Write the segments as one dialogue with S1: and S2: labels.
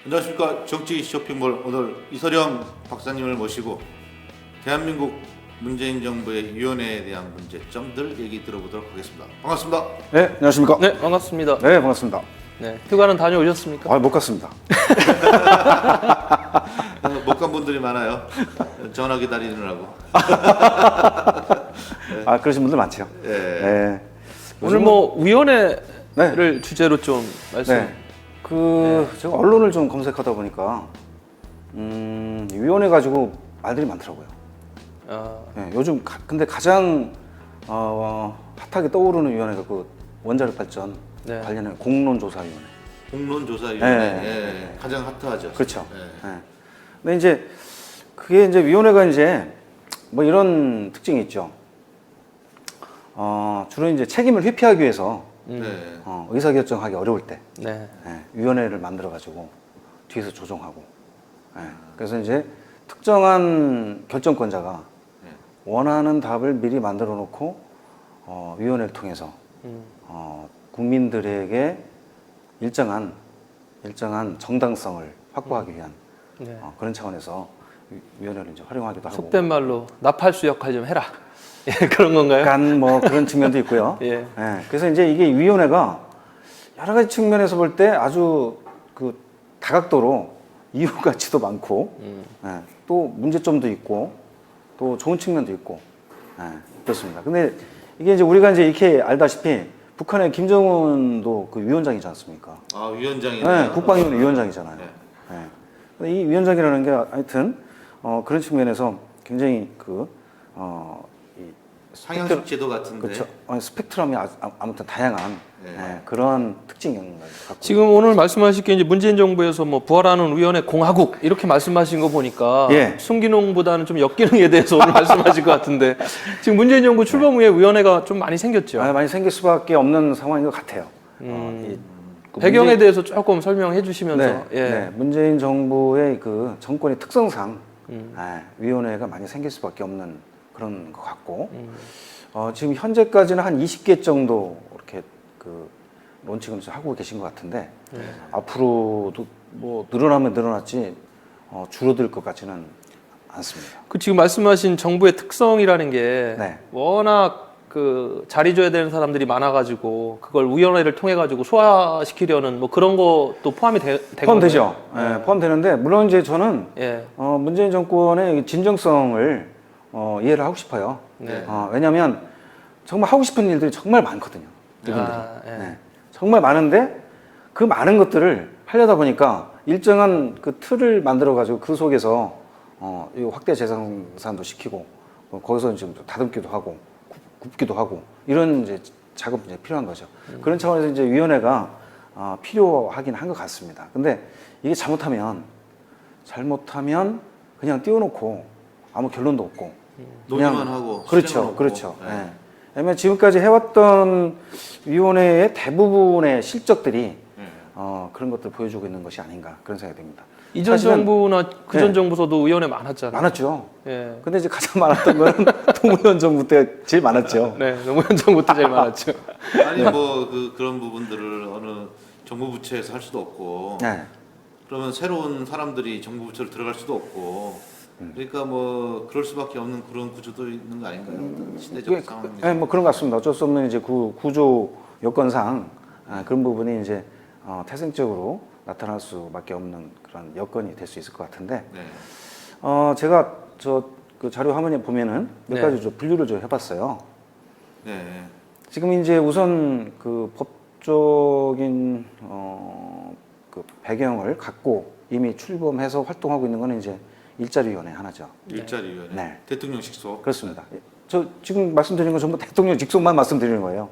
S1: 안녕하십니까. 정치 쇼핑몰 오늘 이서령 박사님을 모시고 대한민국 문재인 정부의 위원회에 대한 문제점들 얘기 들어보도록 하겠습니다. 반갑습니다.
S2: 네, 안녕하십니까.
S3: 네, 반갑습니다.
S2: 네, 반갑습니다.
S3: 네, 휴가는 다녀오셨습니까?
S2: 아, 못 갔습니다.
S1: 못 간 분들이 많아요. 전화 기다리느라고.
S2: 아, 그러신 분들 많죠.
S1: 예.
S2: 네.
S3: 오늘 뭐 위원회를 주제로 좀 말씀.
S2: 네. 제가 언론을 좀 검색하다 보니까 이 위원회 가지고 말들이 많더라고요.
S3: 아,
S2: 네, 요즘 근데 가장 핫하게 떠오르는 위원회가 그 원자력 발전
S3: 네.
S2: 관련해 공론조사위원회.
S1: 공론조사위원회
S2: 네.
S1: 가장 핫하죠.
S2: 그렇죠.
S1: 네.
S2: 네. 근데 이제 그게 이제 위원회가 이제 뭐 이런 특징이 있죠. 주로 이제 책임을 회피하기 위해서
S1: 네.
S2: 의사결정하기 어려울 때
S3: 네.
S2: 위원회를 만들어 가지고 뒤에서 조정하고 그래서 이제 특정한 결정권자가 원하는 답을 미리 만들어 놓고 위원회를 통해서 국민들에게 일정한 정당성을 확보하기 위한
S3: 네.
S2: 그런 차원에서 위원회를 이제 활용하기도 하고
S3: 속된 말로 나팔수 역할 좀 해라. 예, 그런 건가요?
S2: 약간 뭐 그런 측면도 있고요.
S3: 예.
S2: 그래서 이제 이게 위원회가 여러 가지 측면에서 볼 때 아주 그 다각도로 이유 가치도 많고 또 문제점도 있고 또 좋은 측면도 있고 그렇습니다. 근데 이게 이제 우리가 이제 이렇게 알다시피 북한의 김정은도 그 위원장이지 않습니까?
S1: 아, 위원장이네요.
S2: 국방위원회 위원장이잖아요.
S1: 네.
S2: 근데 이 위원장이라는 게 하여튼 그런 측면에서 굉장히
S1: 상향식 제도 같은데.
S2: 그렇죠. 스펙트럼이 아무튼 다양한 그런 특징이 있는 거예요.
S3: 지금 오늘 말씀하실 게 이제 문재인 정부에서 뭐 부활하는 위원회 공화국 이렇게 말씀하신 거 보니까
S2: 예.
S3: 순기능보다는 좀 역기능에 대해서 오늘 말씀하실 것 같은데 지금 문재인 정부 출범 후에 위원회가 좀 많이 생겼죠.
S2: 많이 생길 수밖에 없는 상황인 것 같아요.
S3: 배경에 대해서 조금 설명해 주시면서.
S2: 문재인 정부의 그 정권의 특성상 위원회가 많이 생길 수밖에 없는 그런 것 같고 지금 현재까지는 한 20개 정도 이렇게 그 론칭을 하고 계신 것 같은데 앞으로도 뭐 늘어나면 늘어났지 줄어들 것 같지는 않습니다.
S3: 그 지금 말씀하신 정부의 특성이라는 게 워낙 그 자리 줘야 되는 사람들이 많아가지고 그걸 위원회를 통해 가지고 소화시키려는 뭐 그런 것도 포함이
S2: 포함되죠. 포함되는데 물론 이제 저는 문재인 정권의 진정성을 이해를 하고 싶어요. 왜냐하면 정말 하고 싶은 일들이 정말 많거든요. 이분들이. 정말 많은데 그 많은 것들을 하려다 보니까 일정한 그 틀을 만들어 가지고 그 속에서 확대 재생산도 시키고 거기서 좀 다듬기도 하고 굽기도 하고 이런 이제 작업이 이제 필요한 거죠. 그런 차원에서 이제 위원회가 필요하긴 한 것 같습니다. 근데 이게 잘못하면 그냥 띄워놓고 아무 결론도 없고
S1: 논의만 하고
S2: 그렇죠. 왜냐하면 지금까지 해왔던 위원회의 대부분의 실적들이 그런 것들 보여주고 있는 것이 아닌가 그런 생각이 듭니다.
S3: 이전 정부나 그전 정부서도 위원회 많았잖아요.
S2: 많았죠. 근데 이제 가장 많았던 거는 노무현 정부 때 제일 많았죠.
S3: 네, 노무현 정부 때 제일 많았죠.
S1: 아니 뭐 그런 부분들을 어느 정부 부처에서 할 수도 없고 그러면 새로운 사람들이 정부 부처로 들어갈 수도 없고 그러니까 뭐 그럴 수밖에 없는 그런 구조도 있는 거 아닌가요? 시대적 상황이.
S2: 뭐 그런 것 같습니다. 어쩔 수 없는 이제 구조 여건상 그런 부분이 이제 태생적으로 나타날 수밖에 없는 그런 여건이 될 수 있을 것 같은데 제가 그 자료 화면에 보면은 몇 가지 좀 분류를 좀 해봤어요. 지금 이제 우선 그 법적인 그 배경을 갖고 이미 출범해서 활동하고 있는 거는 이제 일자리위원회 하나죠.
S1: 일자리위원회. 대통령 직속.
S2: 그렇습니다. 저 지금 말씀드리는 건 전부 대통령 직속만 말씀드리는 거예요.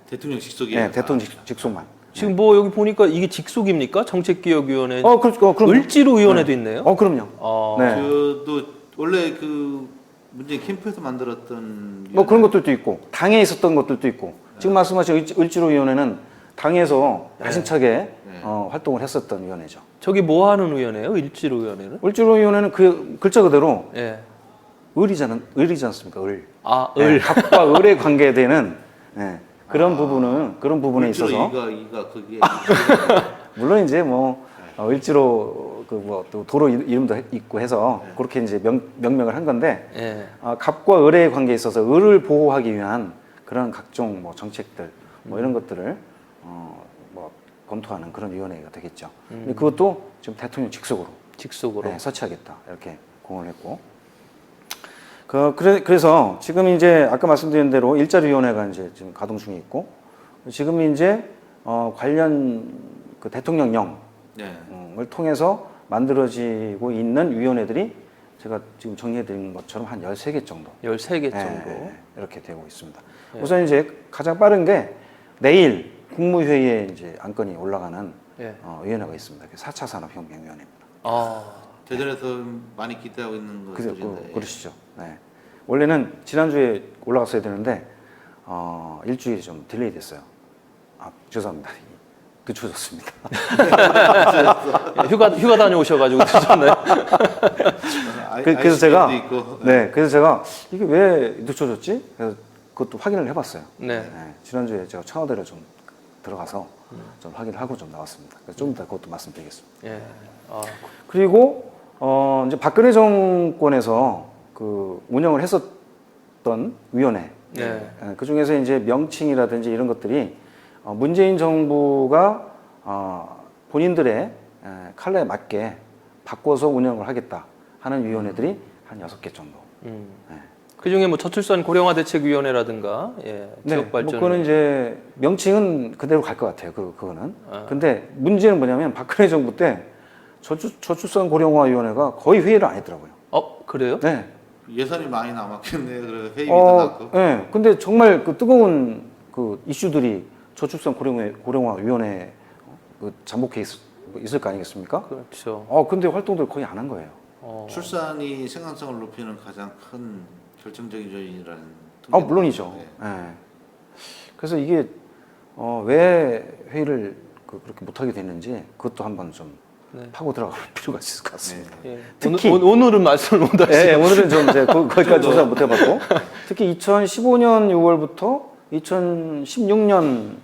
S1: 대통령 직속이에요.
S2: 네, 대통령 직속만.
S3: 지금 뭐 여기 보니까 이게 직속입니까? 정책기획위원회.
S2: 그럼
S3: 을지로위원회도 있네요.
S2: 그럼요.
S1: 저도 원래 그 문재인 캠프에서 만들었던
S2: 뭐 그런 것들도 있고 당에 있었던 것들도 있고 지금 말씀하신 을지로위원회는 당에서 야심차게 활동을 했었던 위원회죠.
S3: 저기 뭐 하는 위원회예요? 일지로위원회는?
S2: 을지로위원회는 그 글자 그대로 을이지 않습니까? 을.
S3: 을.
S2: 갑과 을에 관계되는 그런 부분에 있어서
S1: 이가 거기에
S2: 물론 이제 뭐 을지로 그 뭐 또 도로 이름도 있고 해서 그렇게 이제 명명을 한 건데 갑과 을의 관계에 있어서 을을 보호하기 위한 그런 각종 뭐 정책들 뭐 이런 것들을 뭐 검토하는 그런 위원회가 되겠죠. 근데 그것도 지금 대통령 직속으로 서치하겠다 이렇게 공언을 했고. 그래서 지금 이제 아까 말씀드린 대로 일자리위원회가 이제 지금 가동 중에 있고 지금 이제 관련 그 대통령령을 통해서 만들어지고 있는 위원회들이 제가 지금 정리해드린 것처럼 한 13개 정도.
S3: 13개 정도.
S2: 이렇게 되고 있습니다. 우선 이제 가장 빠른 게 내일 국무회의에 이제 안건이 올라가는 위원회가 있습니다. 4차 산업혁명위원회입니다.
S1: 대전에서 많이 기대하고 있는 것들인데.
S2: 그러시죠. 네. 원래는 지난주에 올라갔어야 되는데 일주일이 좀 딜레이 됐어요. 죄송합니다. 늦춰졌습니다.
S3: 휴가 다녀오셔가지고 늦었나요?
S2: 그래서 제가 이게 왜 늦춰졌지? 그래서 그것도 확인을 해봤어요. 지난주에 제가 청와대를 좀 들어가서 좀 확인을 하고 좀 나왔습니다. 그래서 좀 이따 그것도 말씀드리겠습니다. 그리고 이제 박근혜 정권에서 그 운영을 했었던 위원회, 그 중에서 이제 명칭이라든지 이런 것들이 문재인 정부가 본인들의 칼라에 맞게 바꿔서 운영을 하겠다 하는 위원회들이 한 6개 정도.
S3: 그 중에 뭐 저출산 고령화 대책위원회라든가 지역 발전.
S2: 뭐 그거는 이제 명칭은 그대로 갈 것 같아요. 그거는. 근데 문제는 뭐냐면 박근혜 정부 때 저출산 고령화 위원회가 거의 회의를 안 했더라고요.
S3: 그래요?
S2: 네.
S1: 예산이 많이 남았겠네요. 그래서 회의비도 낮고.
S2: 네. 근데 정말 그 뜨거운 그 이슈들이 저출산 고령화 위원회 그 잠복해 있을 거 아니겠습니까?
S3: 그렇죠.
S2: 근데 활동들 거의 안 한 거예요.
S1: 출산이 생산성을 높이는 가장 큰 결정적인 요인이라는.
S2: 물론이죠. 네. 그래서 이게 왜 회의를 그렇게 못하게 됐는지 그것도 한번 좀 파고 들어갈 필요가 있을 것 같습니다.
S3: 특히 오늘은 말씀을 못 하시죠.
S2: 오늘은 좀 이제 거기까지 조사 못 해봤고 특히 2015년 6월부터 2016년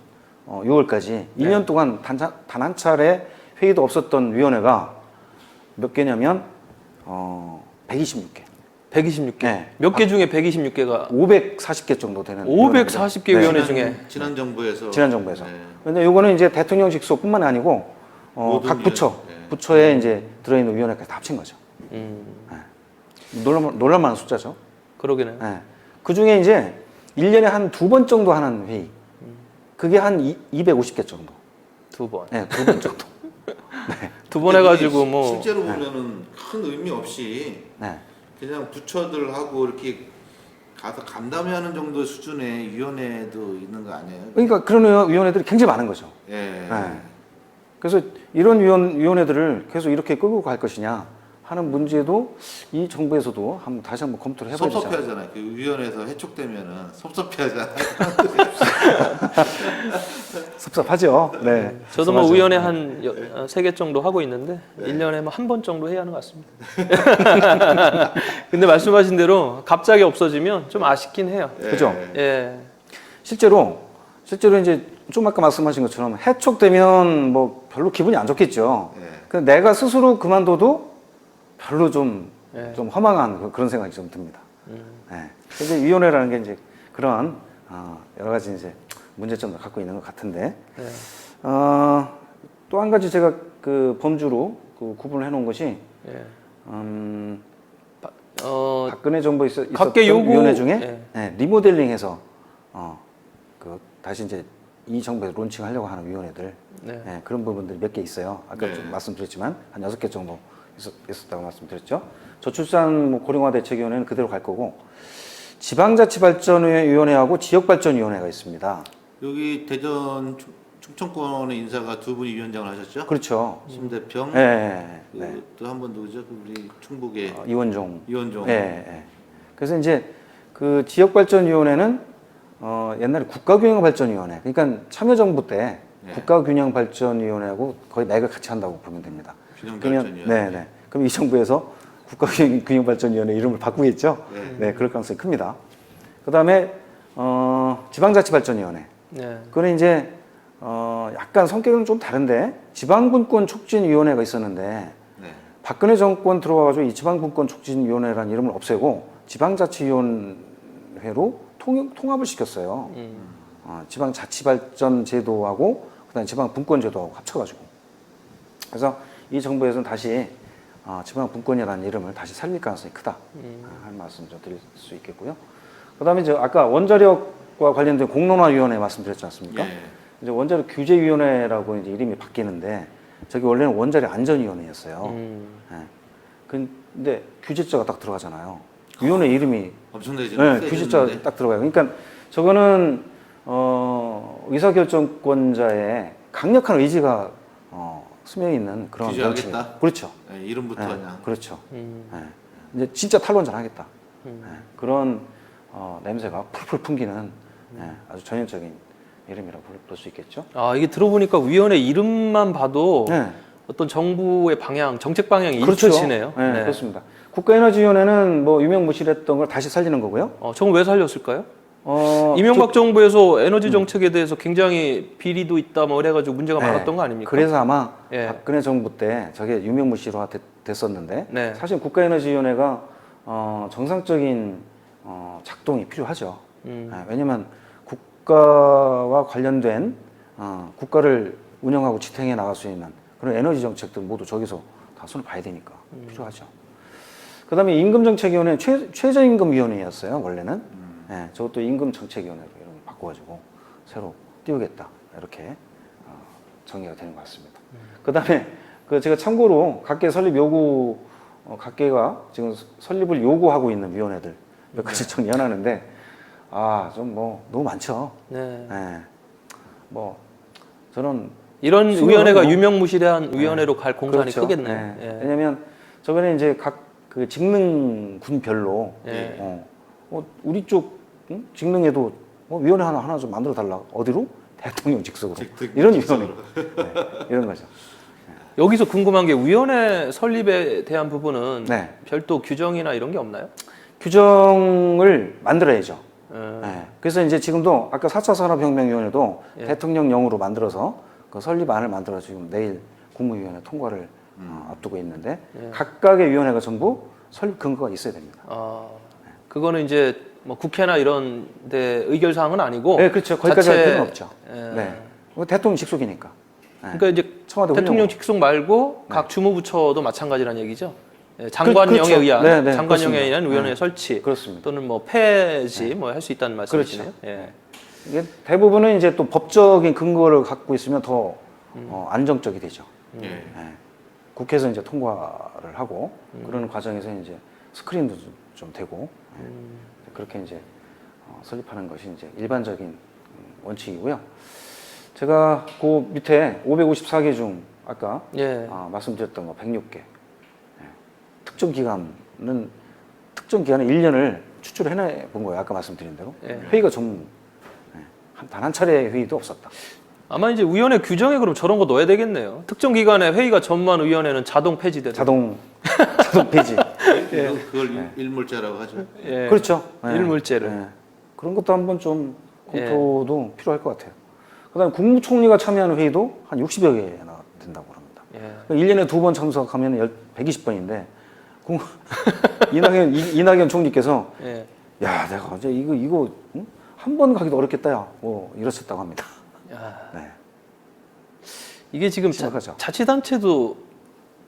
S2: 6월까지 2년 동안 단 한 차례 회의도 없었던 위원회가 몇 개냐면 126개.
S3: 126개. 몇 개 중에 126개가
S2: 540개 정도 되는
S3: 540개 위원회 중에
S1: 지난 정부에서.
S2: 근데 요거는 이제 대통령 직속뿐만 아니고 각 부처에 이제 들어있는 위원회까지 다 합친 거죠. 놀랄만한 숫자죠.
S3: 그러기는.
S2: 그 중에 이제 1년에 한 2번 정도 하는 회의. 그게 한 250개 정도.
S3: 2번.
S2: 2번 정도.
S3: 두 번 해가지고 뭐.
S1: 실제로 보면은 큰 의미 없이 그냥 부처들하고 이렇게 가서 간담회하는 정도 수준의 위원회도 있는 거 아니에요?
S2: 그러니까 그런 위원회들이 굉장히 많은 거죠. 그래서 이런 위원회들을 계속 이렇게 끌고 갈 것이냐 하는 문제도 이 정부에서도 다시 한번 검토를 해봐야 되잖아요.
S1: 섭섭해하잖아요. 그 위원회에서 해촉되면은 섭섭해하잖아요.
S2: 섭섭하죠. 네.
S3: 저도 뭐 위원회 한 3개 정도 하고 있는데 1년에 뭐 한 번 정도 해야 하는 것 같습니다. 근데 말씀하신 대로 갑자기 없어지면 좀 아쉽긴 해요.
S2: 그죠? 실제로 이제 좀 아까 말씀하신 것처럼 해촉되면 뭐 별로 기분이 안 좋겠죠. 근데 내가 스스로 그만둬도 별로 좀 허망한 그런 생각이 좀 듭니다. 그래서 위원회라는 게 이제 그런 여러 가지 이제 문제점을 갖고 있는 것 같은데 또 한 가지 제가 그 범주로 그 구분을 해놓은 것이 박근혜 정부에 있었던 위원회 중에 리모델링해서 그 다시 이제 이 정부에서 론칭하려고 하는 위원회들 그런 부분들이 몇 개 있어요. 아까 좀 말씀드렸지만 한 6개 정도 있었다고 말씀드렸죠. 저출산 뭐 고령화 대책위원회는 그대로 갈 거고 지방자치발전위원회하고 지역발전위원회가 있습니다.
S1: 여기 대전 충청권의 인사가 2분이 위원장을 하셨죠?
S2: 그렇죠.
S1: 심대평. 또 한 분 누구죠? 우리 충북의
S2: 이원종. 그래서 이제 그 지역발전위원회는 옛날에 국가균형발전위원회, 그러니까 참여정부 때 국가균형발전위원회하고 거의 맥을 같이 한다고 보면 됩니다.
S1: 균형발전위원회.
S2: 그럼 이 정부에서 국가균형발전위원회 이름을 바꾸겠죠? 그럴 가능성이 큽니다. 그 다음에 지방자치발전위원회. 그거는 이제 약간 성격은 좀 다른데 지방분권 촉진위원회가 있었는데
S1: 네.
S2: 박근혜 정권 들어와가지고 이 지방분권 촉진위원회라는 이름을 없애고 지방자치위원회로 통합을 시켰어요. 지방자치발전 제도하고 그다음에 지방분권 제도하고 합쳐가지고. 그래서 이 정부에서는 다시 지방분권이라는 이름을 다시 살릴 가능성이 크다 하는 말씀 좀 드릴 수 있겠고요. 그다음에 이제 아까 원자력과 관련된 공론화위원회 말씀드렸지 않습니까?
S1: 예.
S2: 이제 원자력 규제위원회라고 이제 이름이 바뀌는데 저기 원래는 원자력 안전위원회였어요. 예. 근데 규제자가 딱 들어가잖아요. 위원회 이름이
S1: 엄청나게
S2: 네, 규제자가 딱 들어가요. 그러니까 저거는 의사결정권자의 강력한 의지가 스며 있는 그런
S1: 규제하겠다.
S2: 명칭이에요. 그렇죠.
S1: 네, 이름부터
S2: 네,
S1: 그냥.
S2: 그렇죠. 이제 진짜 탈원전 하겠다. 그런 냄새가 풀풀 풍기는 아주 전형적인 이름이라고 볼 수 있겠죠.
S3: 아, 이게 들어보니까 위원회 이름만 봐도
S2: 네.
S3: 어떤 정부의 방향, 정책 방향이
S2: 그렇죠.
S3: 일치시네요.
S2: 네, 그렇습니다. 국가에너지위원회는 뭐 유명무실했던 걸 다시 살리는 거고요.
S3: 저건 왜 살렸을까요? 이명박 정부에서 에너지 정책에 대해서 굉장히 비리도 있다 뭐 이래가지고 문제가
S2: 네.
S3: 많았던 거 아닙니까?
S2: 그래서 아마
S3: 예.
S2: 박근혜 정부 때 저게 유명무실화 됐었는데
S3: 네.
S2: 사실 국가에너지위원회가 정상적인 작동이 필요하죠. 왜냐하면 국가와 관련된 국가를 운영하고 지탱해 나갈 수 있는 그런 에너지 정책들 모두 저기서 다 손을 봐야 되니까 필요하죠. 그다음에 임금정책위원회 최저임금위원회였어요 원래는. 네, 저것도 임금정책위원회로 이름을 바꿔가지고 새로 띄우겠다 이렇게 정리가 되는 것 같습니다. 그다음에 제가 참고로 각계 설립 요구 각계가 지금 설립을 요구하고 있는 위원회들 몇 가지 정리해놨는데 좀 뭐 너무 많죠.
S3: 네.
S2: 네. 뭐 저는
S3: 이런
S2: 수고하고,
S3: 위원회가 유명무실한 위원회로 갈 공산이
S2: 그렇죠.
S3: 크겠네요.
S2: 네.
S3: 예.
S2: 왜냐하면 저번에 이제 각 그 직능군별로
S3: 예.
S2: 우리 쪽 직능에도 위원회 하나 좀 만들어 달라. 어디로? 대통령 직속으로. 이런 위원회. 이런 거죠.
S3: 여기서 궁금한 게 위원회 설립에 대한 부분은
S2: 네.
S3: 별도 규정이나 이런 게 없나요?
S2: 규정을 만들어야죠.
S3: 예.
S2: 네. 그래서 이제 지금도 아까 4차 산업혁명위원회도
S3: 예.
S2: 대통령령으로 만들어서 그 설립안을 만들어 지금 내일 국무위원회 통과를 앞두고 있는데 각각의 위원회가 전부 설립 근거가 있어야 됩니다.
S3: 그거는 이제 뭐 국회나 이런 데 의결 사항은 아니고.
S2: 네, 그렇죠. 거기까지 할 필요는 없죠.
S3: 예.
S2: 네. 대통령 직속이니까. 네.
S3: 그러니까 이제
S2: 청와대
S3: 대통령
S2: 훌륭하고.
S3: 직속 말고 각 주무부처도 마찬가지라는 얘기죠. 예, 장관령에
S2: 그렇죠.
S3: 의한
S2: 네, 네,
S3: 장관령에
S2: 그렇습니다.
S3: 의한 위원회
S2: 네.
S3: 설치
S2: 그렇습니다.
S3: 또는 뭐 폐지 뭐 할 수 있다는 말씀이시네요.
S2: 그렇죠.
S3: 예.
S2: 이게 대부분은 이제 또 법적인 근거를 갖고 있으면 더 안정적이 되죠.
S1: 예.
S2: 네. 국회에서 이제 통과를 하고 그런 과정에서 이제 스크린도 좀 되고 그렇게 이제 설립하는 것이 이제 일반적인 원칙이고요. 제가 그 밑에 554개 중 아까
S3: 예.
S2: 말씀드렸던 거 106개 특정 기간에 1년을 추출해 본 거예요. 아까 말씀드린 대로
S3: 예.
S2: 회의가 전무 단 한 차례 회의도 없었다.
S3: 아마 이제 위원회 규정에 그럼 저런 거 넣어야 되겠네요. 특정 기간에 회의가 전무한 위원회는 자동 폐지되다.
S2: 자동 폐지.
S1: 그걸 일몰제라고 하죠.
S3: 예.
S2: 그렇죠.
S3: 일물제를.
S2: 예. 그런 것도 한번 좀 검토도 필요할 것 같아요. 그다음에 국무총리가 참여하는 회의도 한 60여 개나 된다고 합니다.
S3: 예.
S2: 1년에 2번 참석하면 120번인데 이낙연 총리께서
S3: 예.
S2: 야, 내가 어제 이거 한 번 가기도 어렵겠다, 야. 뭐 이러셨다고 합니다.
S3: 야.
S2: 네.
S3: 이게 지금
S2: 심각하죠.
S3: 자치단체도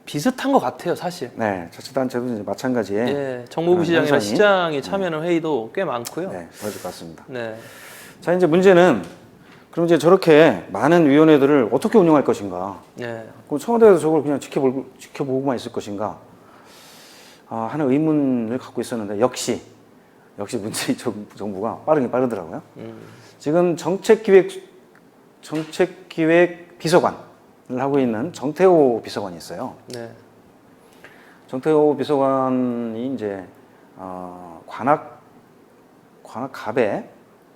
S3: 비슷한 것 같아요, 사실.
S2: 네, 자치단체도 이제 마찬가지에
S3: 예, 정무부 시장이나
S2: 현상이,
S3: 시장이 참여하는 회의도 꽤 많고요.
S2: 네, 벌어질 것 같습니다.
S3: 네.
S2: 자, 이제 문제는 그럼 이제 저렇게 많은 위원회들을 어떻게 운영할 것인가?
S3: 네.
S2: 그럼 청와대에서 저걸 그냥 지켜보고만 있을 것인가? 하는 의문을 갖고 있었는데 역시 문재인 정부가 빠르긴 빠르더라고요. 지금 정책기획 비서관을 하고 있는 정태호 비서관이 있어요.
S3: 네.
S2: 정태호 비서관이 이제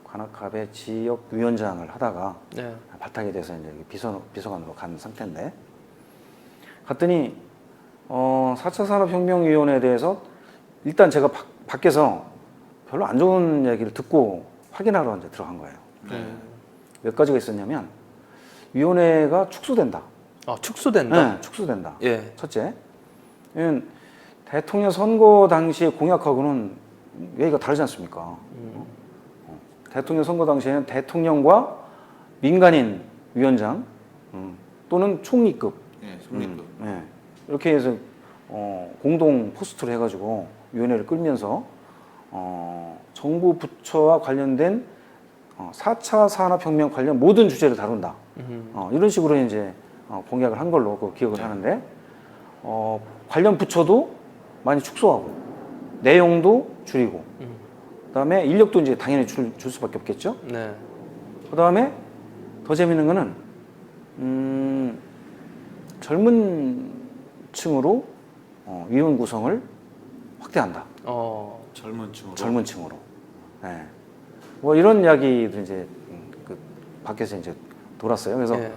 S2: 관악갑의 지역위원장을 하다가
S3: 네.
S2: 발탁이 돼서 이제 비서관으로 간 상태인데 갔더니 4차 산업혁명위원회에 대해서 일단 제가 밖에서 별로 안 좋은 얘기를 듣고 확인하러 이제 들어간 거예요. 몇 가지가 있었냐면 위원회가 축소된다.
S3: 아, 축소된다?
S2: 네, 축소된다.
S3: 예.
S2: 첫째. 왜냐면 대통령 선거 당시의 공약하고는 얘기가 다르지 않습니까? 대통령 선거 당시에는 대통령과 민간인 위원장 또는 총리급,
S1: 예, 총리급.
S2: 이렇게 해서 공동 포스트를 해가지고 위원회를 끌면서 정부 부처와 관련된 4차 산업혁명 관련 모든 주제를 다룬다. 이런 식으로 이제 공약을 한 걸로 그 기억을 하는데 관련 부처도 많이 축소하고 내용도 줄이고 그다음에 인력도 이제 당연히 줄 수밖에 없겠죠.
S3: 네.
S2: 그다음에 더 재밌는 거는 젊은 층으로 위원 구성을 확대한다. 젊은 층으로. 네. 뭐 이런 이야기들 이제 그 밖에서 이제 돌았어요. 그래서
S3: 예.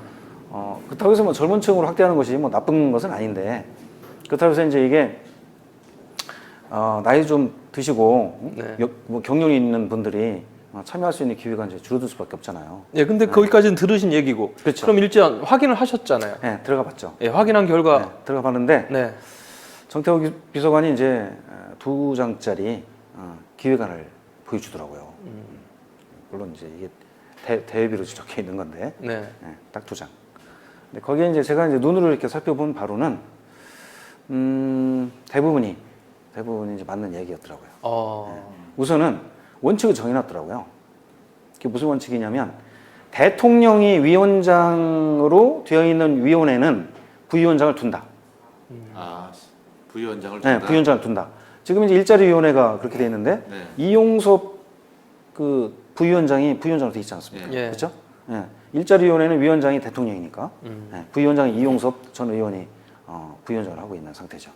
S2: 그렇다고 해서 뭐 젊은 층으로 확대하는 것이 뭐 나쁜 것은 아닌데 그렇다고 해서 이제 이게 나이 좀 드시고
S3: 네.
S2: 뭐 경륜이 있는 분들이 참여할 수 있는 기회가 이제 줄어들 수밖에 없잖아요.
S3: 예, 근데 거기까지는 들으신 얘기고.
S2: 그렇죠.
S3: 그럼 일단 확인을 하셨잖아요.
S2: 네, 들어가 봤죠.
S3: 예, 확인한 결과.
S2: 네, 들어가 봤는데
S3: 네.
S2: 정태호 비서관이 이제 2장짜리 기획안을 보여주더라고요. 물론 이제 이게 대회비로 적혀 있는 건데,
S3: 네.
S2: 딱 2장. 근데 거기에 이제 제가 이제 눈으로 이렇게 살펴본 바로는 대부분이 이제 맞는 얘기였더라고요. 우선은 원칙을 정해놨더라고요. 그게 무슨 원칙이냐면 대통령이 위원장으로 되어 있는 위원회는 부위원장을 둔다.
S1: 부위원장을 둔다.
S2: 네, 부위원장을 둔다. 지금 이제 일자리 위원회가 그렇게 돼 있는데 이용섭 그 부위원장이 부위원장으로 돼 있지 않습니까?
S3: 예.
S2: 그렇죠? 예. 일자리 위원회는 위원장이 대통령이니까 부위원장이 이용섭 전 의원이 부위원장을 하고 있는 상태죠.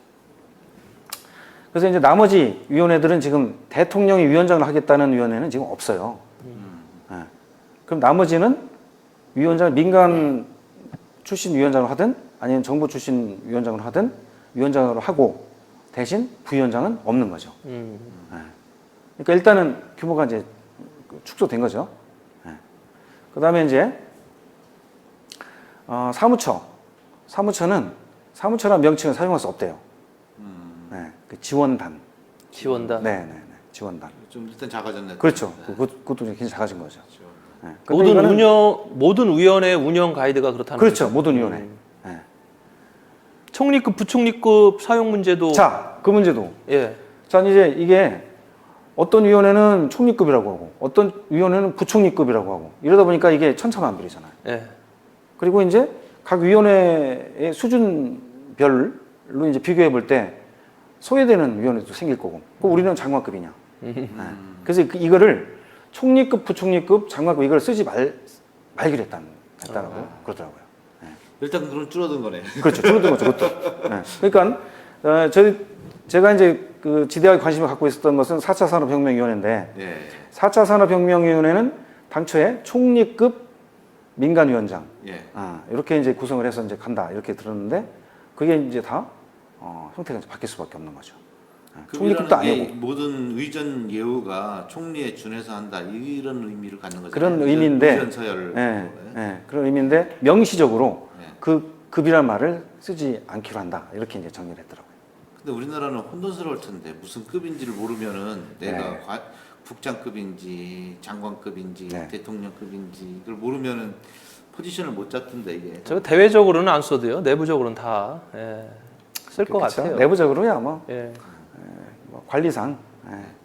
S2: 그래서 이제 나머지 위원회들은 지금 대통령이 위원장을 하겠다는 위원회는 지금 없어요. 그럼 나머지는 위원장을 민간 출신 위원장을 하든 아니면 정부 출신 위원장을 하든 위원장으로 하고 대신 부위원장은 없는 거죠. 그러니까 일단은 규모가 이제 축소된 거죠. 그다음에 이제 사무처는 명칭을 사용할 수 없대요. 그 지원단. 네. 지원단.
S1: 좀 일단 작아졌네.
S2: 그렇죠. 그것도 굉장히 작아진 거죠.
S3: 모든 위원회 운영 가이드가 그렇다는
S2: 그렇죠.
S3: 거죠.
S2: 모든 위원회.
S3: 총리급, 부총리급 사용 문제도.
S2: 자, 그 문제도.
S3: 예.
S2: 자, 이제 이게 어떤 위원회는 총리급이라고 하고 어떤 위원회는 부총리급이라고 하고 이러다 보니까 이게 천차만별이잖아요.
S3: 예.
S2: 그리고 이제 각 위원회의 수준별로 이제 비교해 볼 때 소외되는 위원회도 생길 거고, 우리는 장관급이냐. 그래서 이거를 총리급, 부총리급, 장관급 이걸 쓰지 말기로 했다고 그러더라고요.
S1: 일단 그럼 줄어든 거네.
S2: 그렇죠. 줄어든 거죠, 그것도. 그러니까 제가 이제 그 지대하게 관심을 갖고 있었던 것은 4차 산업혁명위원회인데 4차 산업혁명위원회는 당초에 총리급 민간위원장 이렇게 이제 구성을 해서 이제 간다 이렇게 들었는데 그게 이제 다 형태가 이제 바뀔 수밖에 없는 거죠. 총리급도 아니고
S1: 모든 의전 예우가 총리에 준해서 한다 이런 의미를 갖는 거죠.
S2: 그런 의미인데,
S1: 의전 서열.
S2: 그런 의미인데 명시적으로 그 급이란 말을 쓰지 않기로 한다 이렇게 이제 정리를 했더라고요.
S1: 근데 우리나라는 혼돈스러울 텐데 무슨 급인지를 모르면은 내가 국장급인지 장관급인지 대통령급인지 이걸 모르면은 포지션을 못 잡던데 이게.
S3: 저 대외적으로는 안 써도요. 내부적으로는 다 쓸 것 같아요.
S2: 내부적으로야 뭐, 뭐 관리상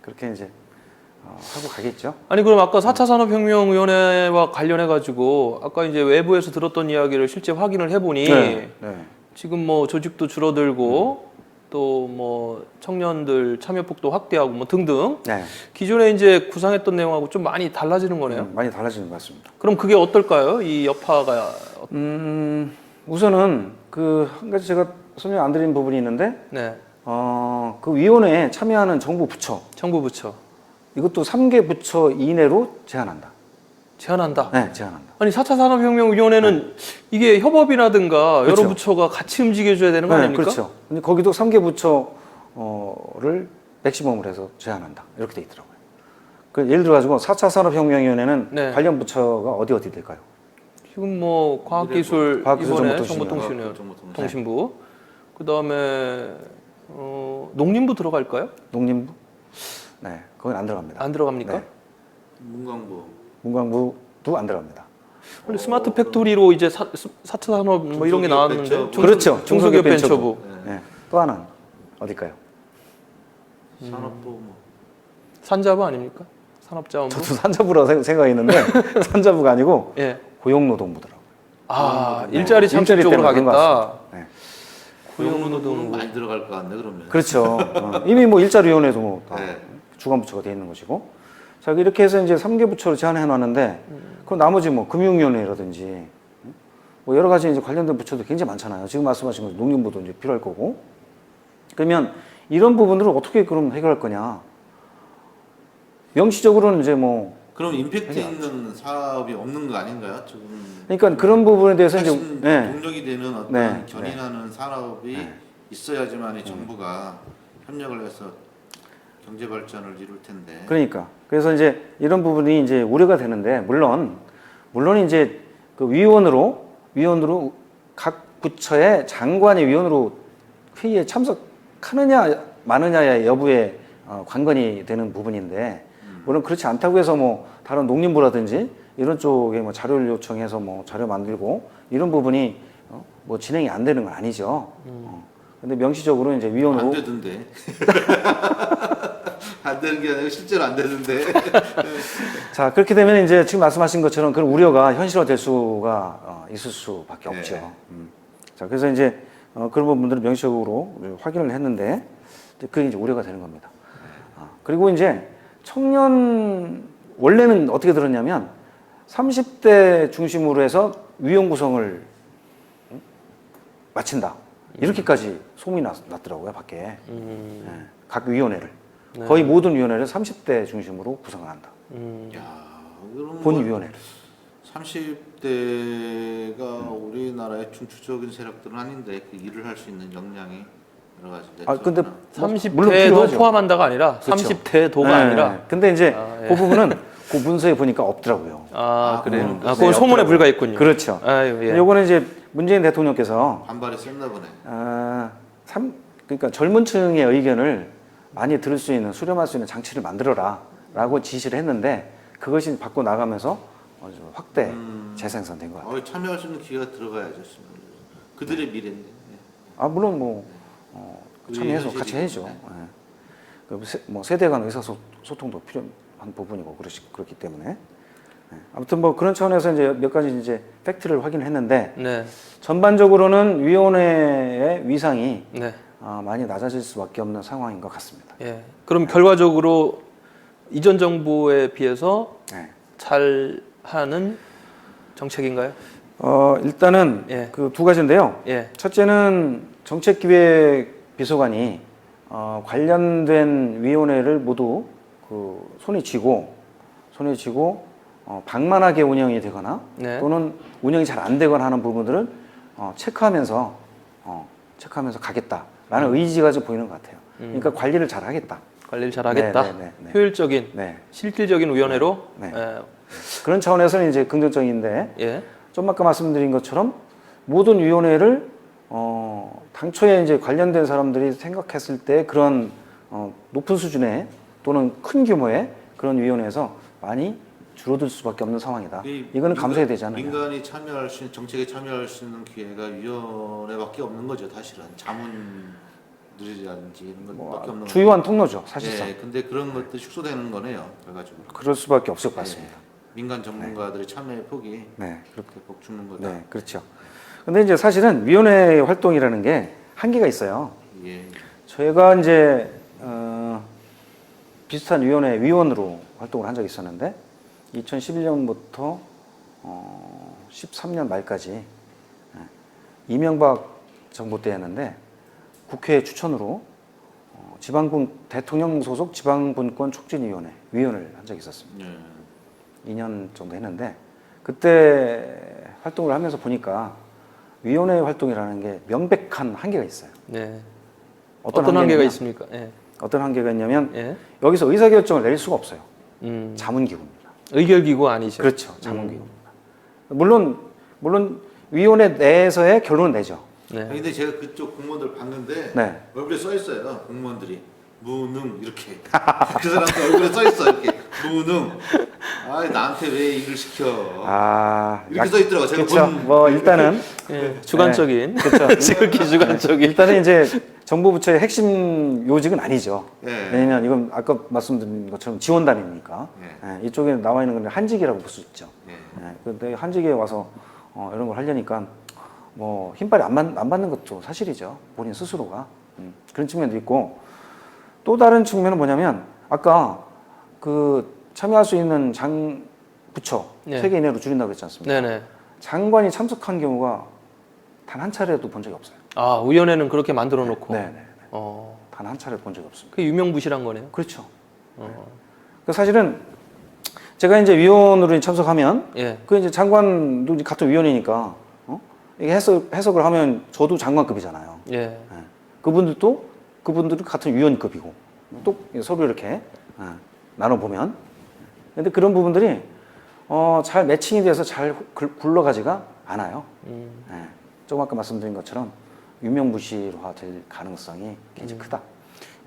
S2: 그렇게 이제 하고 가겠죠.
S3: 아니 그럼 아까 4차 산업혁명위원회와 관련해 가지고 아까 이제 외부에서 들었던 이야기를 실제 확인을 해보니 지금 뭐 조직도 줄어들고 또 뭐 청년들 참여폭도 확대하고 뭐 등등 기존에 이제 구상했던 내용하고 좀 많이 달라지는 거네요.
S2: 많이 달라지는 것 같습니다.
S3: 그럼 그게 어떨까요? 이 여파가
S2: 우선은 그 한 가지 제가 설명 안 드린 부분이 있는데 그 위원회에 참여하는 정부 부처 이것도 3개 부처 이내로 제한한다.
S3: 제한한다?
S2: 네, 제한한다.
S3: 아니 4차 산업혁명위원회는 이게 협업이라든가 여러 부처가 같이 움직여줘야 되는 거 아닙니까?
S2: 그렇죠. 근데 거기도 3개 부처를 맥시멈으로 해서 제한한다. 이렇게 돼 있더라고요. 그 예를 들어 가지고 4차 산업혁명위원회는 관련 부처가 어디 될까요?
S3: 지금 뭐 과학기술
S2: 과학기술
S3: 이번에
S2: 정보통신이요.
S3: 정보통신부 그다음에 농림부 들어갈까요?
S2: 농림부? 네, 거긴 안 들어갑니다.
S3: 안 들어갑니까?
S2: 네.
S1: 문광부도
S2: 안 들어갑니다.
S3: 원래 스마트 팩토리로 이제 4차 산업 뭐 이런 게 나왔는데
S2: 그렇죠.
S3: 중소기업 벤처부.
S2: 네. 또 하나는 어딜까요?
S1: 산업부 뭐.
S3: 산자부 아닙니까? 산업자원부.
S2: 저도 산자부라고 생각했는데 산자부가 아니고
S3: 예.
S2: 고용노동부더라고요.
S3: 아,
S2: 네.
S3: 일자리 창출 쪽으로
S2: 때문에 그런 것
S3: 가겠다.
S2: 네.
S1: 고용노동은 많이 들어갈 것 같네 그러면.
S2: 그렇죠. 이미 뭐 일자리위원회도 뭐 다
S1: 네.
S2: 주관부처가 돼 있는 것이고. 자, 이렇게 해서 이제 3개 부처로 제한해 놨는데, 그 나머지 뭐 금융위원회라든지, 뭐 여러 가지 이제 관련된 부처도 굉장히 많잖아요. 지금 말씀하신 것 농림부도 이제 필요할 거고. 그러면 이런 부분들을 어떻게 그럼 해결할 거냐? 명시적으로는 이제 뭐.
S1: 그럼 임팩트 있는 사업이 없는 거 아닌가요? 지금.
S2: 그러니까 그런 부분에 대해서 이제.
S1: 동력이 되는 어떤
S2: 네.
S1: 견인하는 산업이
S2: 네.
S1: 있어야지만 이 정부가 협력을 해서 경제 발전을 이룰 텐데.
S2: 그러니까 그래서 이제 이런 부분이 이제 우려가 되는데 물론 이제 그 위원으로 각 부처의 장관이 위원으로 회의에 참석하느냐 마느냐의 여부에 관건이 되는 부분인데 물론 그렇지 않다고 해서 뭐 다른 농림부라든지 이런 쪽에 뭐 자료를 요청해서 뭐 자료 만들고 이런 부분이 뭐 진행이 안 되는 건 아니죠. 근데 명시적으로 이제 위원으로
S1: 안 되던데. 안 되는 게 아니고 실제로 안 되던데.
S2: 자, 그렇게 되면 이제 지금 말씀하신 것처럼 그런 우려가 현실화될 수가 있을 수밖에
S1: 네.
S2: 없죠. 자, 그래서 이제 그런 부분들은 명시적으로 확인을 했는데 이제 그게 이제 우려가 되는 겁니다. 그리고 이제 청년 원래는 어떻게 들었냐면 30대 중심으로 해서 위원 구성을 마친다. 이렇게까지 소문이 났더라고요, 밖에. 네, 각 위원회를.
S3: 네.
S2: 거의 모든 위원회를 30대 중심으로 구성을 한다.
S1: 야, 그럼
S2: 본 위원회를.
S1: 30대가 우리나라의 중추적인 세력들은 아닌데 그 일을 할 수 있는 역량이 여러 가지.
S2: 근데
S3: 30대도 포함한다가 아니라
S2: 그렇죠.
S3: 30대도가
S2: 네.
S3: 아니라.
S2: 근데 이제
S3: 예.
S2: 그 부분은 그 문서에 보니까 없더라고요.
S3: 그래요.
S1: 그건
S3: 그건 소문에 불과했군요.
S2: 그렇죠.
S3: 예.
S2: 요거는 이제 문재인 대통령께서
S1: 반발이 셌나 보네.
S2: 그러니까 젊은 층의 의견을 많이 들을 수 있는 수렴할 수 있는 장치를 만들어라라고 지시를 했는데 그것이 밖으로 나가면서 확대 재생산된 것 같아요.
S1: 참여할 수 있는 기회가 들어가야죠. 그들의 미래인데.
S2: 물론 뭐 참여해서 같이 해야죠. 뭐 세대 간 의사소통도 필요한 부분이고 그렇기 때문에 아무튼 뭐 그런 차원에서 이제 몇 가지 이제 팩트를 확인을 했는데
S3: 네.
S2: 전반적으로는 위원회의 위상이
S3: 네.
S2: 많이 낮아질 수밖에 없는 상황인 것 같습니다.
S3: 예. 그럼 결과적으로 이전 정부에 비해서
S2: 네.
S3: 잘 하는 정책인가요?
S2: 일단은
S3: 예.
S2: 그 두 가지인데요.
S3: 예.
S2: 첫째는 정책기획 비서관이 관련된 위원회를 모두 그 손에 쥐고 방만하게 운영이 되거나
S3: 네.
S2: 또는 운영이 잘 안 되거나 하는 부분들을 체크하면서 가겠다라는 의지가 좀 보이는 것 같아요. 그러니까 관리를 잘 하겠다.
S3: 관리를 잘 하겠다.
S2: 네.
S3: 효율적인,
S2: 네.
S3: 실질적인 위원회로.
S2: 네.
S3: 예.
S2: 그런 차원에서는 이제 긍정적인데
S3: 예.
S2: 좀 아까 말씀드린 것처럼 모든 위원회를 당초에 이제 관련된 사람들이 생각했을 때 그런 높은 수준의 또는 큰 규모의 그런 위원회에서 많이 줄어들 수밖에 없는 상황이다. 이거는 감수해야 되지 않느냐.
S1: 민간이 참여할 수 있는 정책에 참여할 수 있는 기회가 위원회밖에 없는 거죠. 사실은 자문들이라든지 이런 것밖에 없는
S2: 주요한 통로죠, 사실상.
S1: 네, 근데 그런 것도 축소되는 거네요. 그래가지고.
S2: 그럴 수밖에 없을 것 같습니다.
S1: 민간 전문가들의 참여의 폭이
S2: 네,
S1: 그렇게 폭 죽는 거다.
S2: 네, 그렇죠. 근데 이제 사실은 위원회 활동이라는 게 한계가 있어요.
S1: 예.
S2: 저희가 이제 비슷한 위원회 위원으로 활동을 한 적이 있었는데 2011년부터 13년 말까지 이명박 정부 때였는데 국회 추천으로 대통령 소속 지방분권 촉진위원회 위원을 한 적이 있었습니다. 2년 정도 했는데 그때 활동을 하면서 보니까 위원회 활동이라는 게 명백한 한계가 있어요.
S3: 네.
S2: 어떤
S3: 한계가 있습니까? 예.
S2: 어떤 한계가 있냐면
S3: 예.
S2: 여기서 의사결정을 낼 수가 없어요. 자문기구입니다.
S3: 의결기구 아니죠.
S2: 그렇죠. 자문기구입니다. 물론 물론 위원회 내에서의 결론은 내죠.
S1: 아니, 근데 제가 그쪽 공무원들 봤는데
S2: 네.
S1: 얼굴에 써 있어요. 공무원들이 무능 이렇게 그 사람들 얼굴에 써 있어 이렇게 무능. 아 나한테 왜 일을 시켜? 이렇게 써 있더라고. 제가
S2: 그렇죠.
S1: 본
S2: 뭐 일단은
S3: 주관적인.
S2: 그렇죠.
S3: 지극히 주관적인.
S2: 일단은 이제 정부 부처의 핵심 요직은 아니죠.
S1: 예.
S2: 왜냐면 이건 아까 말씀드린 것처럼 지원단이니까 이쪽에 나와 있는 건 한직이라고 볼 수 있죠. 그런데 한직에 와서 이런 걸 하려니까 뭐 힘빨이 안 받는 것도 사실이죠. 본인 스스로가 그런 측면도 있고 또 다른 측면은 뭐냐면 아까 그 참여할 수 있는 장 부처 3개 이내로 줄인다고 했지 않습니까?
S3: 네네.
S2: 장관이 참석한 경우가 단 한 차례도 본 적이 없어요.
S3: 아, 위원회는 그렇게 만들어 놓고.
S2: 네. 단 한 차례 본 적이 없습니다.
S3: 그게 유명무실한 거네요.
S2: 그렇죠. 그 사실은 제가 이제 위원으로 참석하면 그 이제 장관도 이제 같은 위원이니까 이게 해석을 하면 저도 장관급이잖아요. 그분들도 같은 위원급이고 또 서로 이렇게 나눠 보면 근데 그런 부분들이 잘 매칭이 돼서 잘 굴러가지가 않아요. 조금 아까 말씀드린 것처럼 유명무실화될 가능성이 굉장히 크다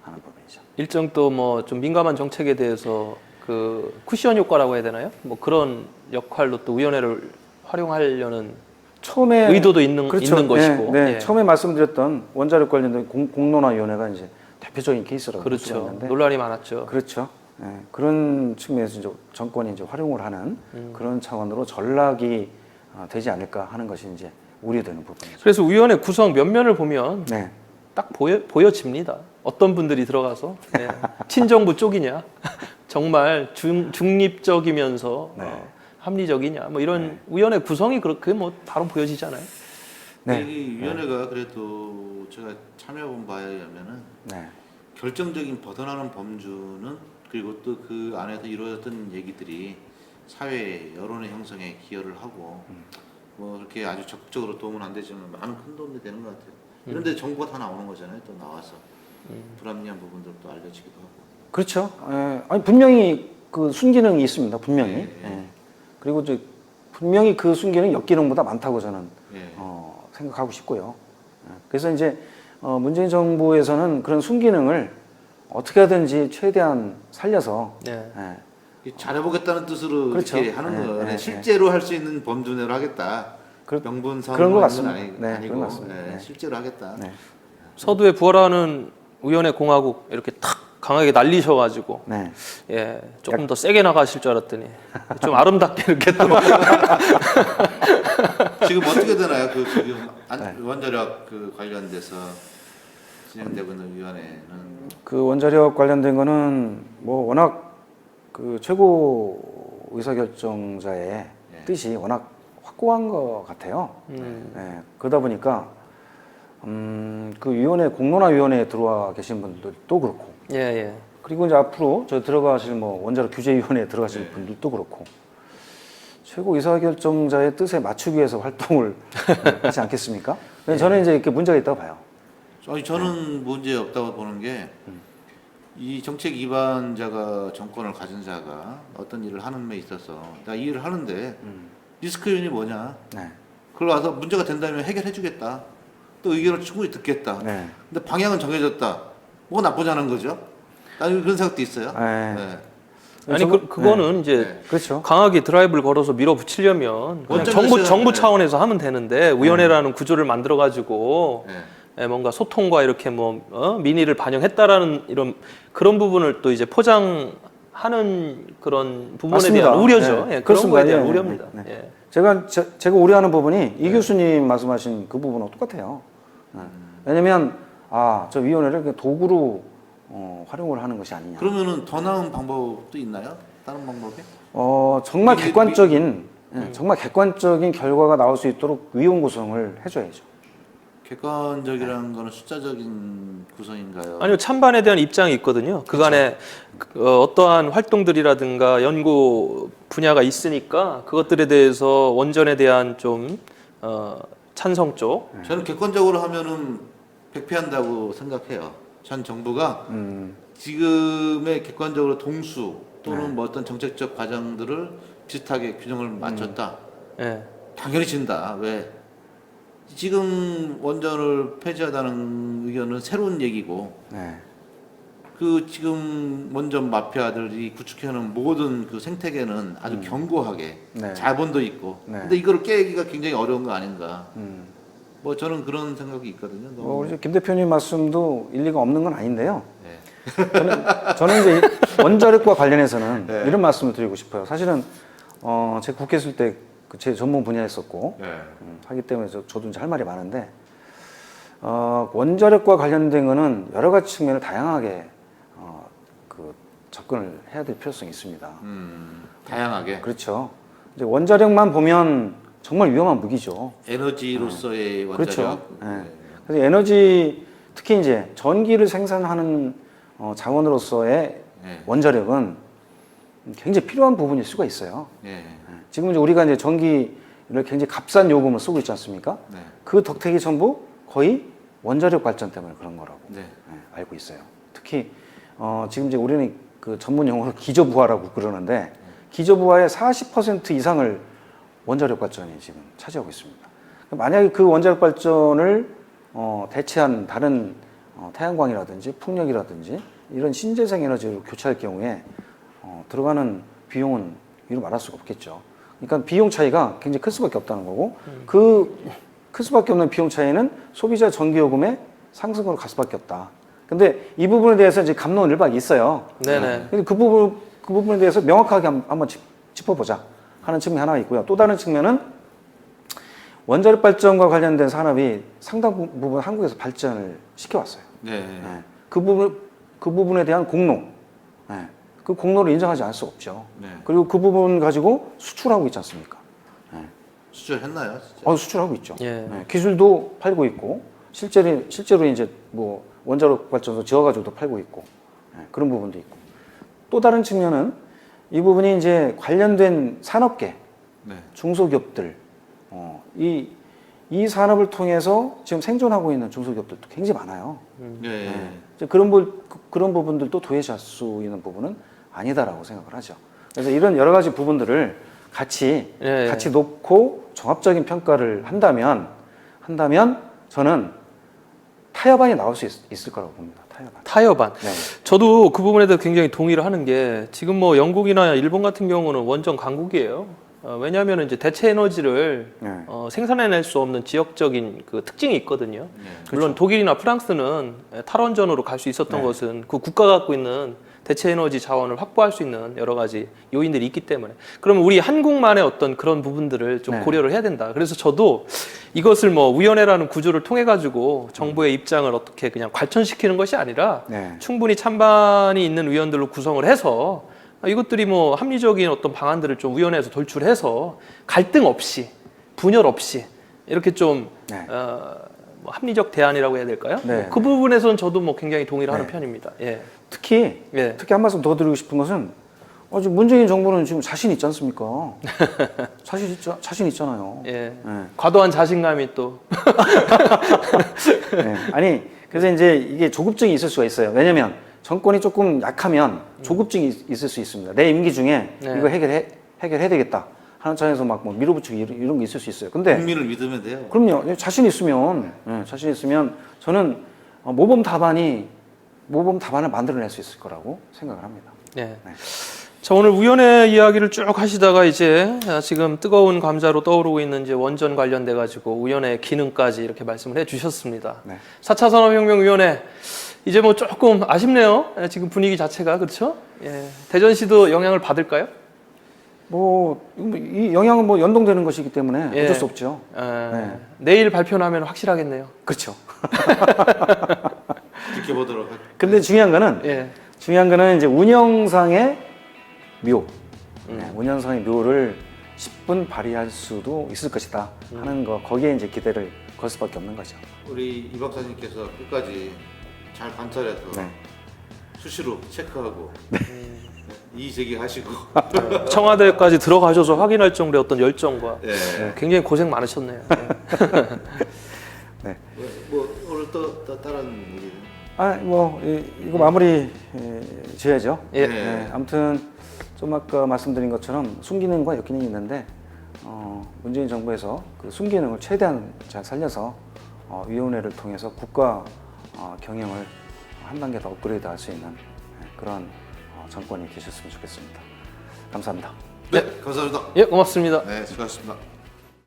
S2: 하는 부분이죠.
S3: 일정 또 뭐 좀 민감한 정책에 대해서 그 쿠션 효과라고 해야 되나요? 뭐 그런 역할로 또 위원회를 활용하려는
S2: 처음에
S3: 의도도 있는
S2: 그렇죠.
S3: 것이고.
S2: 처음에 말씀드렸던 원자력 관련된 공론화위원회가 이제 대표적인 케이스라고 볼 수가
S3: 그렇죠.
S2: 있는데
S3: 논란이 많았죠.
S2: 그렇죠. 그런 측면에서 이제 정권이 이제 활용을 하는 그런 차원으로 전락이 되지 않을까 하는 것이 이제 우려되는 부분이죠.
S3: 그래서 위원회 구성 면면을 보면 딱 보여집니다. 어떤 분들이 들어가서 친정부 쪽이냐, 정말 중립적이면서 합리적이냐, 뭐 이런 위원회 구성이 그렇게 뭐 바로 보여지잖아요.
S1: 이 위원회가 그래도 제가 참여해본 바에 의하면은 결정적인 벗어나는 범주는 그리고 또 그 안에서 이루어졌던 얘기들이 사회 여론의 형성에 기여를 하고 뭐 그렇게 아주 적극적으로 도움은 안 되지만 많은 큰 도움이 되는 것 같아요. 그런데 정보가 다 나오는 거잖아요. 또 나와서 불합리한 부분들도 알려지기도 하고.
S2: 그렇죠. 아니 분명히 그 순기능이 있습니다. 분명히. 그리고 이제 분명히 그 순기능 역기능보다 많다고 저는 생각하고 싶고요. 그래서 이제 문재인 정부에서는 그런 순기능을 어떻게 하든지 최대한 살려서
S1: 잘해보겠다는 뜻으로
S2: 그렇죠.
S1: 이렇게 하는 거예요. 실제로 할 수 있는 범주 내로 하겠다. 명분상
S2: 그런 것 같습니다.
S1: 아니고
S2: 그런 것 같습니다.
S1: 실제로 하겠다.
S3: 서두에 부활하는 위원회 공화국 이렇게 탁 강하게 날리셔가지고 조금 더 세게 나가실 줄 알았더니 좀 아름답게 이렇게 또
S1: 지금 어떻게 되나요? 그 지금 원자력 그 관련돼서 진행되고 있는 위원회는
S2: 그 원자력 관련된 거는 뭐 워낙 그 최고 의사결정자의 뜻이 워낙 확고한 것 같아요. 그러다 보니까 그 위원회 공론화위원회에 들어와 계신 분들도 그렇고, 그리고 이제 앞으로 저 들어가실 뭐 원자력 규제위원회에 들어가실 분들도 그렇고, 최고 의사결정자의 뜻에 맞추기 위해서 활동을 하지 않겠습니까? 저는 이제 이렇게 문제가 있다고 봐요.
S1: 아니 저는 문제 없다고 보는 게 이 정책 위반자가 정권을 가진 자가 어떤 일을 하는 데 있어서 나 이 일을 하는데 리스크 요인이 뭐냐? 그걸 와서 문제가 된다면 해결해주겠다. 또 의견을 충분히 듣겠다. 근데 방향은 정해졌다. 뭐가 나쁘자는 거죠? 나는 그런 생각도 있어요.
S3: 아니 그거는 이제
S2: 그렇죠.
S3: 강하게 드라이브를 걸어서 밀어붙이려면 그냥 정부 차원에서 하면 되는데 위원회라는 구조를 만들어 가지고 뭔가 소통과 이렇게 뭐 민의를 반영했다라는 이런 그런 부분을 또 이제 포장하는 그런 부분에
S2: 맞습니다.
S3: 대한 우려죠. 그런 거에 대한 우려입니다.
S2: 제가 우려하는 부분이 이 교수님 말씀하신 그 부분하고 똑같아요. 왜냐면 저 위원회를 그냥 도구로 활용을 하는 것이 아니냐.
S1: 그러면은 더 나은 방법도 있나요? 다른 방법이?
S2: 정말 객관적인 결과가 나올 수 있도록 위원 구성을 해줘야죠.
S1: 객관적이라는 거는 숫자적인 구성인가요?
S3: 아니요, 찬반에 대한 입장이 있거든요. 그간에 어떠한 활동들이라든가 연구 분야가 있으니까 그것들에 대해서 원전에 대한 좀 찬성 쪽.
S1: 저는 객관적으로 하면은 백패한다고 생각해요. 전 정부가 지금의 객관적으로 동수 또는 뭐 어떤 정책적 과정들을 비슷하게 균형을 맞췄다. 당연히 진다. 왜? 지금 원전을 폐지하다는 의견은 새로운 얘기고
S2: 네.
S1: 그 지금 원전 마피아들이 구축해놓은 모든 그 생태계는 아주 견고하게
S2: 네.
S1: 자본도 있고
S2: 네.
S1: 근데 이거를 깨기가 굉장히 어려운 거 아닌가. 뭐 저는 그런 생각이 있거든요. 너무.
S2: 우리 김 대표님 말씀도 일리가 없는 건 아닌데요.
S1: 네.
S2: 저는 이제 원자력과 관련해서는
S1: 네.
S2: 이런 말씀을 드리고 싶어요. 사실은 제가 국회 있을 때 제 전문 분야였었고
S1: 네.
S2: 하기 때문에 저도 이제 할 말이 많은데 원자력과 관련된 거는 여러 가지 측면을 다양하게 그 접근을 해야 될 필요성이 있습니다.
S1: 다양하게.
S2: 그렇죠. 이제 원자력만 보면 정말 위험한 무기죠.
S1: 에너지로서의 원자력.
S2: 그렇죠. 네. 그래서 에너지 특히 이제 전기를 생산하는 자원으로서의
S1: 네.
S2: 원자력은 굉장히 필요한 부분일 수가 있어요.
S1: 네.
S2: 지금 이제 우리가 이제 전기를 굉장히 값싼 요금을 쓰고 있지 않습니까?
S1: 네.
S2: 그 덕택이 전부 거의 원자력 발전 때문에 그런 거라고
S1: 네.
S2: 알고 있어요. 특히 지금 이제 우리는 그 전문 용어로 기저부하라고 그러는데 기저부하의 40% 이상을 원자력 발전이 지금 차지하고 있습니다. 만약에 그 원자력 발전을 대체한 다른 태양광이라든지 풍력이라든지 이런 신재생 에너지로 교체할 경우에 들어가는 비용은 이루 말할 수가 없겠죠. 그러니까 비용 차이가 굉장히 클 수밖에 없다는 거고 그 클 수밖에 없는 비용 차이는 소비자 전기요금의 상승으로 갈 수밖에 없다. 근데 이 부분에 대해서 이제 갑론을박이 있어요.
S3: 네네.
S2: 근데 그 부분에 대해서 명확하게 한번 짚어보자 하는 측면이 하나 있고요. 또 다른 측면은 원자력 발전과 관련된 산업이 상당 부분 한국에서 발전을 시켜왔어요.
S1: 네.
S2: 네. 그 부분에 대한 공로, 네. 그 공로를 인정하지 않을 수 없죠.
S1: 네.
S2: 그리고 그 부분 가지고 수출하고 있지 않습니까? 네.
S1: 수출했나요, 진짜?
S2: 수출하고 있죠.
S3: 예.
S2: 네. 기술도 팔고 있고 실제로 이제 뭐 원자력 발전소 지어가지고도 팔고 있고 그런 부분도 있고 또 다른 측면은 이 부분이 이제 관련된 산업계,
S1: 네.
S2: 중소기업들 이 산업을 통해서 지금 생존하고 있는 중소기업들도 굉장히 많아요.
S1: 네.
S2: 이제 그런 부분들도 도외시할 수 있는 부분은 아니다라고 생각을 하죠. 그래서 이런 여러 가지 부분들을 같이 놓고 종합적인 평가를 한다면 저는 타협안이 나올 수 있을 거라고 봅니다.
S3: 타협안.
S2: 네.
S3: 저도 그 부분에 대해서 굉장히 동의를 하는 게 지금 뭐 영국이나 일본 같은 경우는 원전 강국이에요. 왜냐하면 이제 대체 에너지를 생산해낼 수 없는 지역적인 그 특징이 있거든요. 물론 독일이나 프랑스는 탈원전으로 갈 수 있었던 것은 그 국가가 갖고 있는 대체 에너지 자원을 확보할 수 있는 여러 가지 요인들이 있기 때문에 그러면 우리 한국만의 어떤 그런 부분들을 좀 고려를 해야 된다. 그래서 저도 이것을 뭐 위원회라는 구조를 통해 가지고 정부의 입장을 어떻게 그냥 관철시키는 것이 아니라 충분히 찬반이 있는 위원들로 구성을 해서 이것들이 뭐 합리적인 어떤 방안들을 좀 위원회에서 돌출해서 갈등 없이 분열 없이 이렇게 좀 뭐 합리적 대안이라고 해야 될까요? 그 부분에서는 저도 뭐 굉장히 동의를 하는 편입니다. 예.
S2: 특히 한 말씀 더 드리고 싶은 것은 지금 문재인 정부는 지금 자신 있지 않습니까? 자신 있잖아요.
S3: 예. 과도한 자신감이 또.
S2: 아니 그래서 이제 이게 조급증이 있을 수가 있어요. 왜냐면 정권이 조금 약하면 조급증이 있을 수 있습니다. 내 임기 중에 이거 해결해야 되겠다 하는 차원에서 막 뭐 밀어붙이기 이런 게 있을 수 있어요. 근데
S1: 국민을 믿으면 돼요.
S2: 그럼요. 자신 있으면 저는 모범 답안을 만들어낼 수 있을 거라고 생각을 합니다.
S3: 자, 오늘 위원회 이야기를 쭉 하시다가 이제 지금 뜨거운 감자로 떠오르고 있는 이제 원전 관련돼 가지고 위원회 기능까지 이렇게 말씀을 해주셨습니다. 4차 산업혁명위원회 이제 뭐 조금 아쉽네요. 지금 분위기 자체가 그렇죠? 대전시도 영향을 받을까요?
S2: 이 영향은 뭐 연동되는 것이기 때문에 어쩔 수 없죠.
S3: 내일 발표하면 확실하겠네요.
S2: 그렇죠.
S1: 지켜보도록 할게요.
S2: 근데 중요한 거는 이제 운영상의 묘, 운영상의 묘를 10분 발휘할 수도 있을 것이다 하는 거 거기에 이제 기대를 걸 수밖에 없는 거죠.
S1: 우리 이 박사님께서 끝까지 잘 관찰해서 수시로 체크하고 이의 제기하시고
S3: 청와대까지 들어가셔서 확인할 정도의 어떤 열정과 굉장히 고생 많으셨네요.
S1: 뭐 오늘 또 다른 얘기.
S2: 이거 마무리 지어야죠.
S3: 예.
S2: 아무튼 좀 아까 말씀드린 것처럼 순기능과 역기능이 있는데 문재인 정부에서 그 순기능을 최대한 잘 살려서 위원회를 통해서 국가 경영을 한 단계 더 업그레이드할 수 있는 그런 정권이 되셨으면 좋겠습니다. 감사합니다.
S1: 네, 감사합니다.
S3: 예, 고맙습니다.
S1: 네, 수고하셨습니다.